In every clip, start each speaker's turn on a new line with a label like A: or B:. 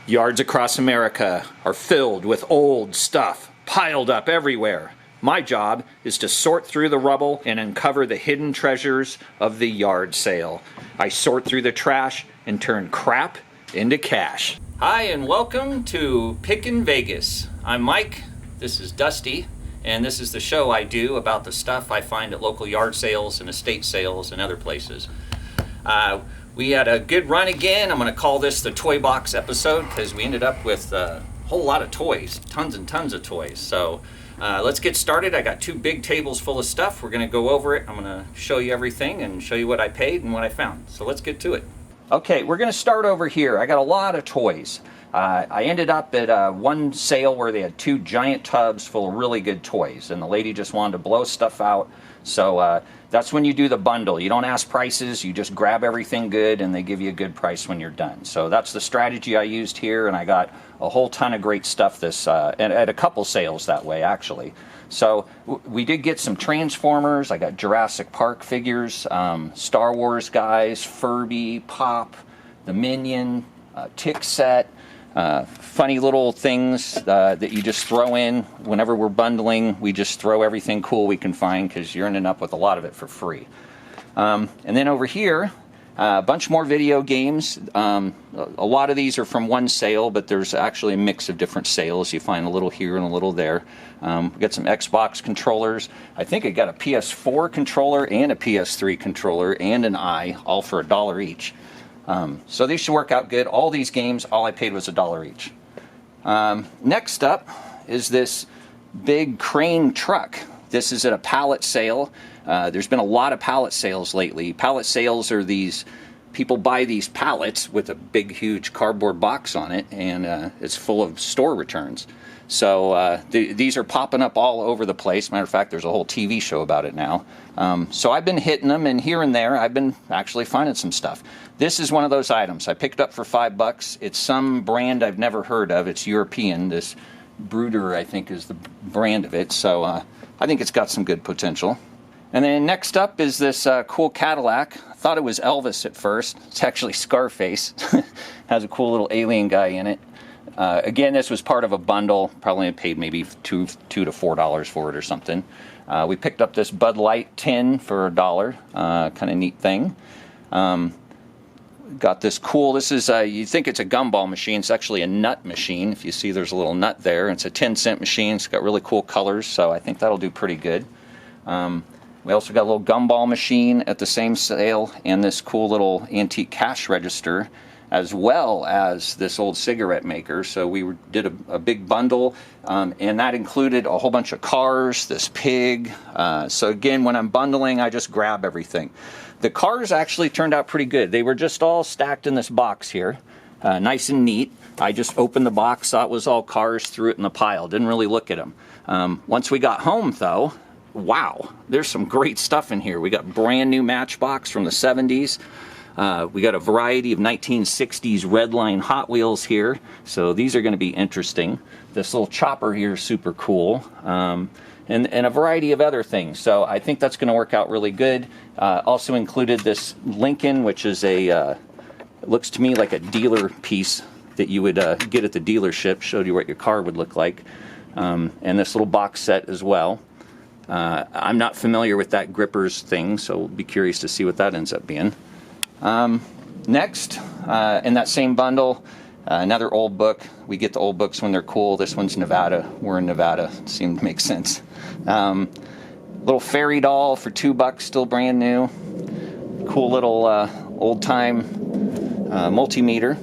A: Yards across America are filled with old stuff, piled up everywhere. My job is to sort through the rubble and uncover the hidden treasures of the yard sale. I sort through the trash and turn crap into cash. Hi, and welcome to Pickin Vegas. I'm Mike, this is Dusty, and this is the show I do about the stuff I find at local yard sales and estate sales and other places. We had a good run again. I'm going to call this the Toybox episode because we ended up with a whole lot of toys, tons and tons of toys. So let's get started. I got two big tables full of stuff. We're going to go over it. I'm going to show you everything and show you what I paid and what I found. So let's get to it. Okay, we're going to start over here. I got a lot of toys. I ended up at one sale where they had two giant tubs full of really good toys, and the lady just wanted to blow stuff out. So that's when you do the bundle. You don't ask prices, you just grab everything good and they give you a good price when you're done. So that's the strategy I used here, and I got a whole ton of great stuff this at a couple sales that way actually. So we did get some Transformers. I got Jurassic Park figures, Star Wars guys, Furby, Pop, the Minion, Tick set. Funny little things that you just throw in whenever we're bundling. We just throw everything cool we can find because you're ending up with a lot of it for free. And then over here, a bunch more video games. A lot of these are from one sale, but there's actually a mix of different sales. You find a little here and a little there. We got some Xbox controllers. I think I got a PS4 controller and a PS3 controller and an Eye, all for $1 each. So these should work out good. All these games, all I paid was $1 each. Next up is this big crane truck. This is at a pallet sale. There's been a lot of pallet sales lately. Pallet sales are these, people buy these pallets with a big huge cardboard box on it, and it's full of store returns. So these are popping up all over the place. Matter of fact, there's a whole TV show about it now. So I've been hitting them, and here and there I've been actually finding some stuff. This is one of those items. I picked it up for $5. It's some brand I've never heard of. It's European. This Brooder, I think, is the brand of it. So I think it's got some good potential. And then next up is this cool Cadillac. I thought it was Elvis at first. It's actually Scarface. Has a cool little alien guy in it. Again, this was part of a bundle. Probably paid maybe $2 to $4 for it or something. We picked up this Bud Light tin for $1. Kind of neat thing. Got this cool, this is, you think it's a gumball machine. It's actually a nut machine. If you see, there's a little nut there. It's a 10-cent machine. It's got really cool colors, so I think that'll do pretty good. We also got a little gumball machine at the same sale, and this cool little antique cash register, as well as this old cigarette maker. So we did a big bundle, and that included a whole bunch of cars, this pig. So again, when I'm bundling, I just grab everything. The cars actually turned out pretty good. They were just all stacked in this box here, nice and neat. I just opened the box, saw it was all cars, threw it in the pile, didn't really look at them. Once we got home though, wow, there's some great stuff in here. We got brand new Matchbox from the 70s. We got a variety of 1960s Redline Hot Wheels here, so these are going to be interesting. This little chopper here is super cool, and a variety of other things. So I think that's going to work out really good. Also included this Lincoln, which is a, it looks to me like a dealer piece that you would get at the dealership. Showed you what your car would look like. And this little box set as well. I'm not familiar with that grippers thing, so we'll be curious to see what that ends up being. Next, in that same bundle, another old book. We get the old books when they're cool. This one's Nevada. We're in Nevada. Seemed to make sense. Little fairy doll for $2, still brand new. Cool little old-time multimeter.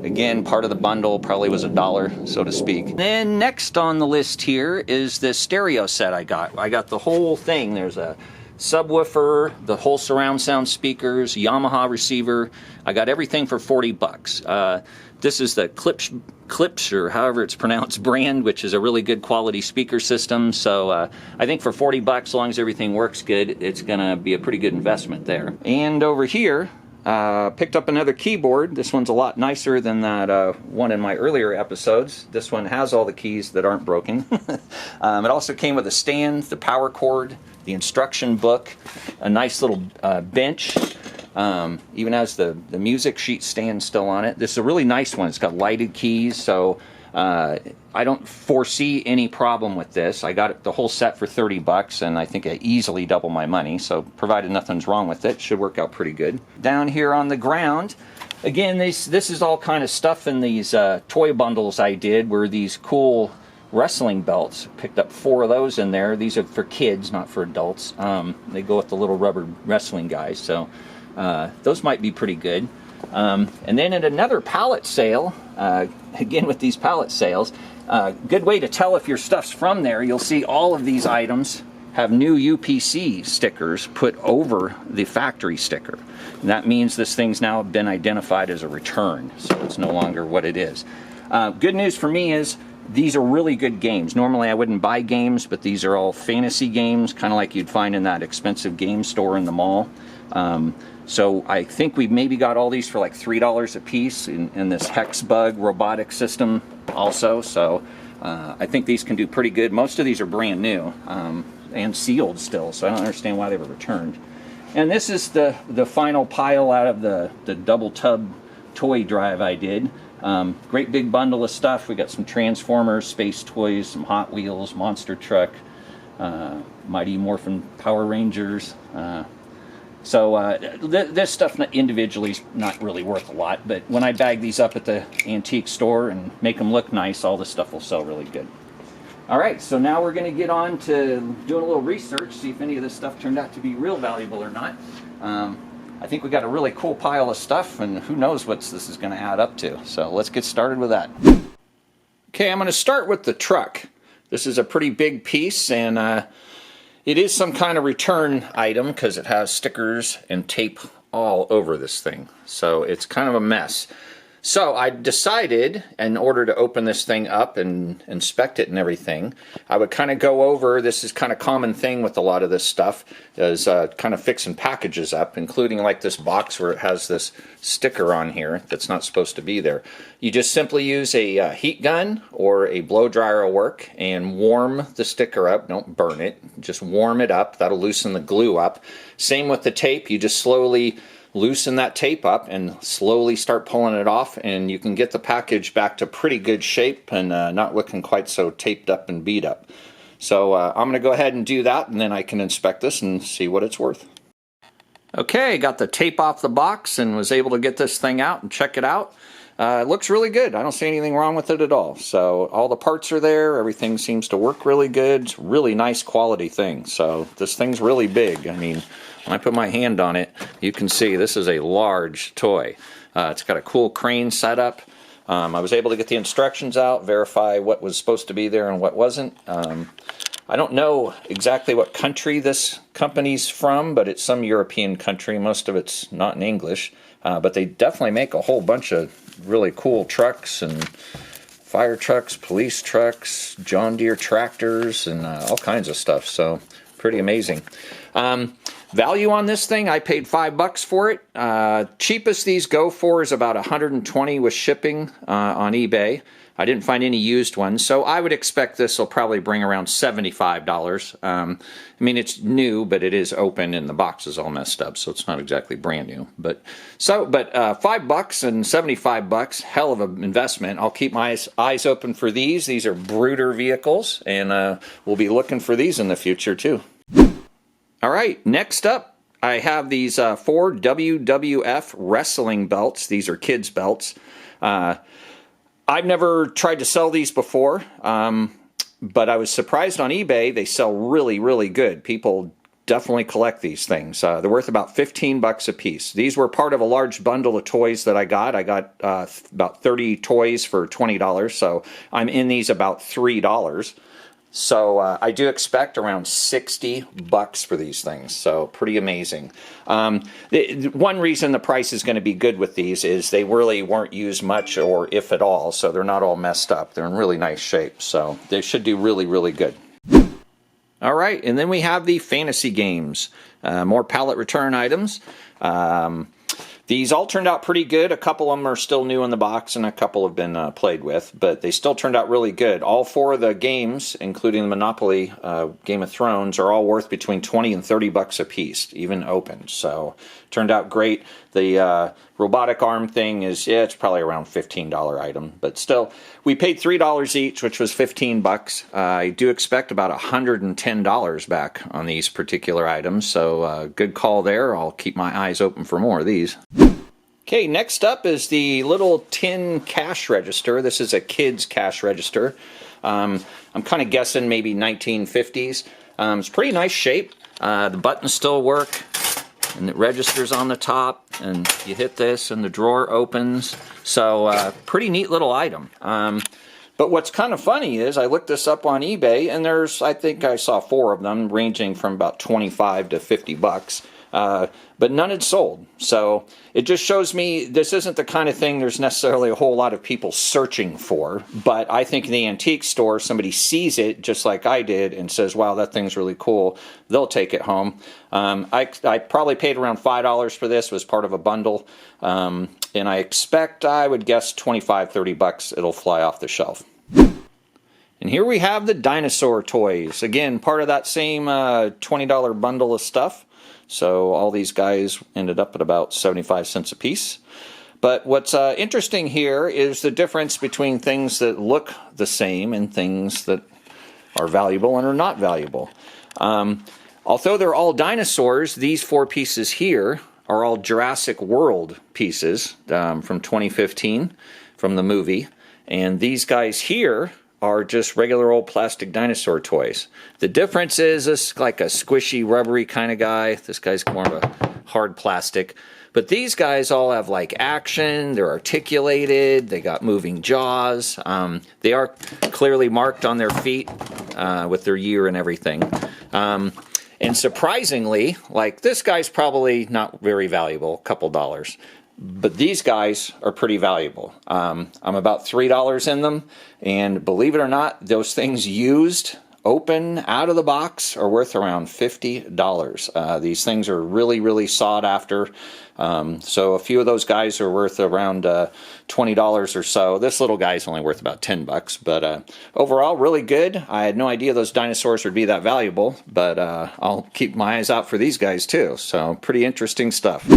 A: Again, part of the bundle, probably was $1, so to speak. Then next on the list here is this stereo set I got. I got the whole thing. There's a subwoofer, the whole surround sound speakers, Yamaha receiver. I got everything for $40. This is the Klipsch, or however it's pronounced, brand, which is a really good quality speaker system. So I think for $40, as long as everything works good, it's gonna be a pretty good investment there. And over here, picked up another keyboard. This one's a lot nicer than that one in my earlier episodes. This one has all the keys that aren't broken. It also came with a stand, the power cord, the instruction book, a nice little bench, Even has the music sheet stand still on it. This is a really nice one. It's got lighted keys, so I don't foresee any problem with this. I got the whole set for 30 bucks, and I think I easily double my money, so provided nothing's wrong with it, should work out pretty good. Down here on the ground, again, this is all kind of stuff in these toy bundles I did, were these cool wrestling belts. Picked up 4 of those in there. These are for kids, not for adults. They go with the little rubber wrestling guys, so those might be pretty good. And then at another pallet sale, again with these pallet sales, good way to tell if your stuff's from there, you'll see all of these items have new UPC stickers put over the factory sticker. And that means this thing's now been identified as a return, so it's no longer what it is. Good news for me is these are really good games. Normally I wouldn't buy games, but these are all fantasy games, kind of like you'd find in that expensive game store in the mall. So I think we've maybe got all these for like $3 a piece in this Hex Bug robotic system also. So I think these can do pretty good. Most of these are brand new and sealed still, so I don't understand why they were returned. And this is the final pile out of the double tub toy drive I did. Great big bundle of stuff. We got some Transformers, Space Toys, some Hot Wheels, Monster Truck, Mighty Morphin Power Rangers. So this stuff individually is not really worth a lot, but when I bag these up at the antique store and make them look nice, all this stuff will sell really good. All right, so now we're going to get on to doing a little research, see if any of this stuff turned out to be real valuable or not. I think we got a really cool pile of stuff, and who knows what this is going to add up to. So let's get started with that. Okay, I'm going to start with the truck. This is a pretty big piece, and it is some kind of return item because it has stickers and tape all over this thing. So it's kind of a mess. So I decided, in order to open this thing up and inspect it and everything, I would kind of go over, this is kind of common thing with a lot of this stuff, is kind of fixing packages up, including like this box where it has this sticker on here that's not supposed to be there. You just simply use a heat gun or a blow dryer will work and warm the sticker up. Don't burn it, just warm it up. That'll loosen the glue up. Same with the tape, you just slowly loosen that tape up and slowly start pulling it off, and you can get the package back to pretty good shape and not looking quite so taped up and beat up. So I'm going to go ahead and do that, and then I can inspect this and see what it's worth. Okay, got the tape off the box and was able to get this thing out and check it out. It looks really good. I don't see anything wrong with it at all. So all the parts are there. Everything seems to work really good. It's a really nice quality thing. So this thing's really big. I mean, when I put my hand on it, you can see this is a large toy. It's got a cool crane setup. I was able to get the instructions out, verify what was supposed to be there and what wasn't. I don't know exactly what country this company's from, but it's some European country. Most of it's not in English. But they definitely make a whole bunch of really cool trucks and fire trucks, police trucks, John Deere tractors, and all kinds of stuff. So pretty amazing. Value on this thing, I paid $5 for it. Cheapest these go for is about $120 with shipping on eBay. I didn't find any used ones, so I would expect this will probably bring around $75. I mean, it's new, but it is open and the box is all messed up, so it's not exactly brand new. But $5 and $75, hell of an investment. I'll keep my eyes open for these. These are Brooder vehicles, and we'll be looking for these in the future too. All right, next up, I have these 4 WWF wrestling belts. These are kids' belts. I've never tried to sell these before, but I was surprised on eBay. They sell really, really good. People definitely collect these things. They're worth about $15 a piece. These were part of a large bundle of toys that I got. I got about 30 toys for $20, so I'm in these about $3. So I do expect around $60 for these things, so pretty amazing. One reason the price is going to be good with these is they really weren't used much, or if at all, so they're not all messed up. They're in really nice shape, so they should do really, really good. All right, and then we have the fantasy games, more pallet return items. These all turned out pretty good. A couple of them are still new in the box, and a couple have been played with, but they still turned out really good. All 4 of the games, including the Monopoly, Game of Thrones, are all worth between $20 and $30 a piece, even opened. So Turned out great. The robotic arm thing is, yeah, it's probably around $15 item, but still, we paid $3 each, which was 15 bucks. I do expect about $110 back on these particular items, so good call there. I'll keep my eyes open for more of these. Okay, next up is the little tin cash register. This is a kid's cash register. I'm kind of guessing maybe 1950s. It's pretty nice shape. The buttons still work, and it registers on the top, and you hit this and the drawer opens. So pretty neat little item. But what's kind of funny is I looked this up on eBay, and I think I saw 4 of them ranging from about 25 to 50 bucks. But none had sold. So it just shows me this isn't the kind of thing there's necessarily a whole lot of people searching for. But I think in the antique store, somebody sees it just like I did and says, wow, that thing's really cool. They'll take it home. I probably paid around $5 for this. It was part of a bundle. And I expect, I would guess 25, 30 bucks, it'll fly off the shelf. And here we have the Dinosaur Toys. Again, part of that same $20 bundle of stuff. So all these guys ended up at about 75 cents a piece. But what's interesting here is the difference between things that look the same and things that are valuable and are not valuable. Although they're all dinosaurs, these 4 pieces here are all Jurassic World pieces from 2015 from the movie. And these guys here are just regular old plastic dinosaur toys. The difference is this like a squishy, rubbery kind of guy. This guy's more of a hard plastic. But these guys all have like action, they're articulated, they got moving jaws. They are clearly marked on their feet with their year and everything. And surprisingly, like this guy's probably not very valuable, a couple dollars. But these guys are pretty valuable. I'm about $3 in them, and believe it or not, those things used, open, out of the box, are worth around $50. These things are really, really sought after. So a few of those guys are worth around $20 or so. This little guy's only worth about 10 bucks, but overall, really good. I had no idea those dinosaurs would be that valuable, but I'll keep my eyes out for these guys too. So pretty interesting stuff.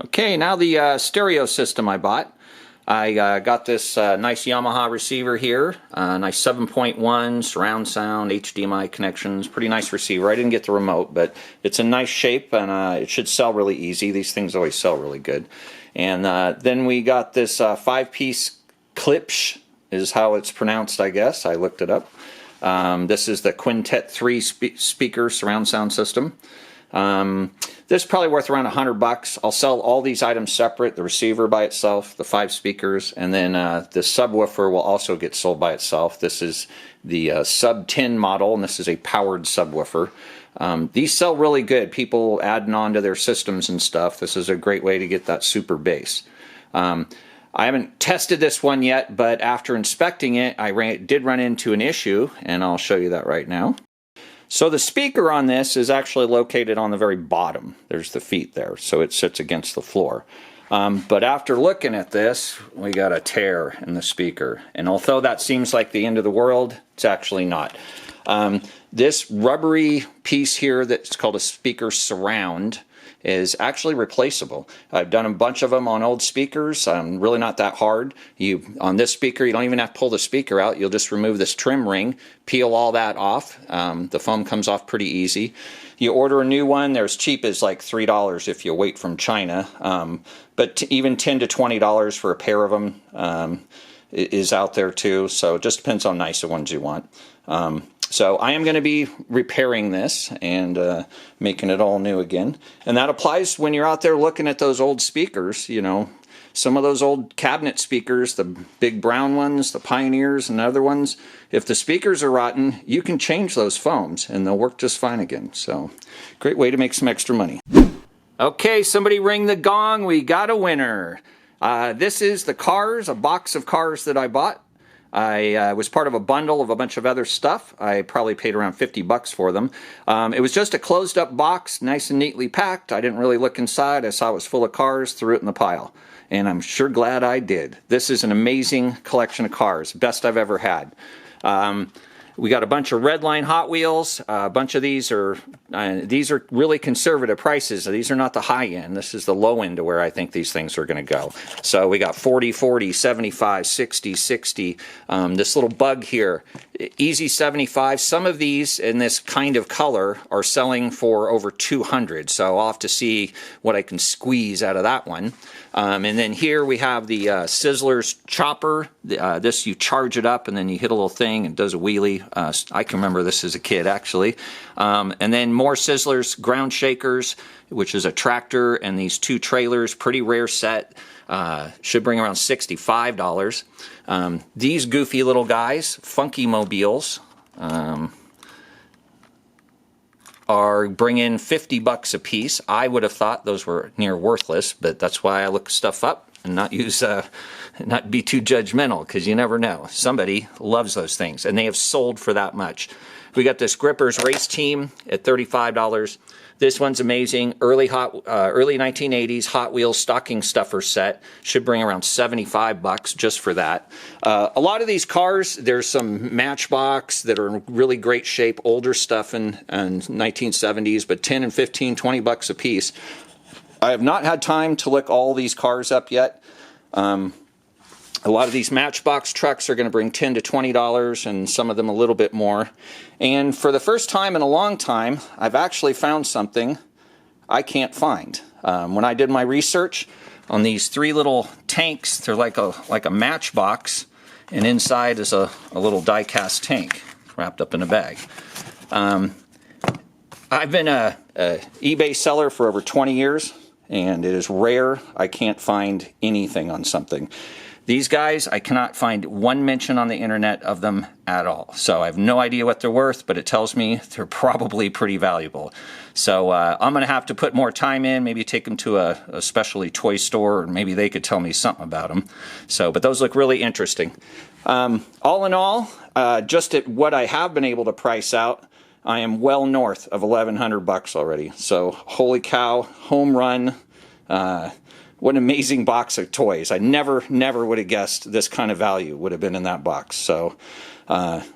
A: Okay, now the stereo system I bought. I got this nice Yamaha receiver here, nice 7.1 surround sound, HDMI connections, pretty nice receiver. I didn't get the remote, but it's in nice shape, and it should sell really easy. These things always sell really good. And then we got this 5-piece Klipsch, is how it's pronounced, I guess. I looked it up. This is the Quintet 3 speaker surround sound system. This is probably worth around 100 bucks. I'll sell all these items separate, the receiver by itself, the 5 speakers, and then the subwoofer will also get sold by itself. This is the sub 10 model, and this is a powered subwoofer. These sell really good. People adding on to their systems and stuff. This is a great way to get that super bass. I haven't tested this one yet, but after inspecting it, I did run into an issue, and I'll show you that right now. So the speaker on this is actually located on the very bottom. There's the feet there, so it sits against the floor. But after looking at this, we got a tear in the speaker. And although that seems like the end of the world, it's actually not. This rubbery piece here that's called a speaker surround is actually replaceable. I've done a bunch of them on old speakers. Really not that hard. On this speaker, you don't even have to pull the speaker out. You'll just remove this trim ring, peel all that off. The foam comes off pretty easy. You order a new one, they're as cheap as like $3 if you wait from China. But even $10 to $20 for a pair of them is out there too. So it just depends how nice the ones you want. So I am going to be repairing this and making it all new again. And that applies when you're out there looking at those old speakers, you know. Some of those old cabinet speakers, the big brown ones, the Pioneers and other ones, if the speakers are rotten, you can change those foams and they'll work just fine again. So great way to make some extra money. Okay, somebody ring the gong. We got a winner. This is the Cars, a box of Cars that I bought. I was part of a bundle of a bunch of other stuff. I probably paid around 50 bucks for them. It was just a closed up box, nice and neatly packed. I didn't really look inside. I saw it was full of cars, threw it in the pile. And I'm sure glad I did. This is an amazing collection of cars, best I've ever had. We got a bunch of Redline Hot Wheels. A bunch of these are really conservative prices. These are not the high end. This is the low end to where I think these things are going to go. So we got 40, 40, 75, 60, 60. This little bug here, easy 75. Some of these in this kind of color are selling for over 200. So I'll have to see what I can squeeze out of that one. And then here we have the Sizzler's chopper. This, you charge it up and then you hit a little thing and it does a wheelie. I can remember this as a kid, actually. And then more Sizzler's ground shakers, which is a tractor, and these two trailers, pretty rare set. Should bring around $65. These goofy little guys, Funky Mobiles, are bringing $50 a piece. I would have thought those were near worthless, but that's why I look stuff up and not use, not be too judgmental, because you never know. Somebody loves those things, and they have sold for that much. We got this Grippers Race Team at $35. This one's amazing. Early 1980s Hot Wheels stocking stuffer set. Should bring around $75 just for that. A lot of these cars, there's some Matchbox that are in really great shape, older stuff in 1970s, but 10 and 15, $20 a piece. I have not had time to look all these cars up yet. A lot of these Matchbox trucks are going to bring $10 to $20, and some of them a little bit more. And for the first time in a long time, I've actually found something I can't find. When I did my research on these three little tanks, they're like a Matchbox, and inside is a little die-cast tank wrapped up in a bag. I've been a eBay seller for over 20 years, and it is rare I can't find anything on something. These guys, I cannot find one mention on the internet of them at all. So I have no idea what they're worth, but it tells me they're probably pretty valuable. So I'm going to have to put more time in, maybe take them to a specialty toy store, or maybe they could tell me something about them. So, but those look really interesting. All in all, just at what I have been able to price out, I am well north of $1,100 already. So holy cow, home run. What an amazing box of toys. I never would have guessed this kind of value would have been in that box. So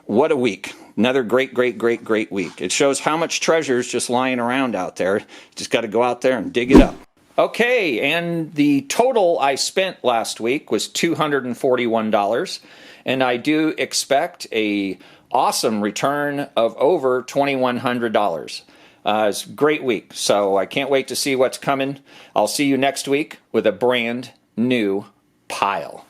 A: what a week. Another great week. It shows how much treasure is just lying around out there. Just got to go out there and dig it up. Okay, and the total I spent last week was $241, and I do expect a awesome return of over $2,100. It's a great week, so I can't wait to see what's coming. I'll see you next week with a brand new pile.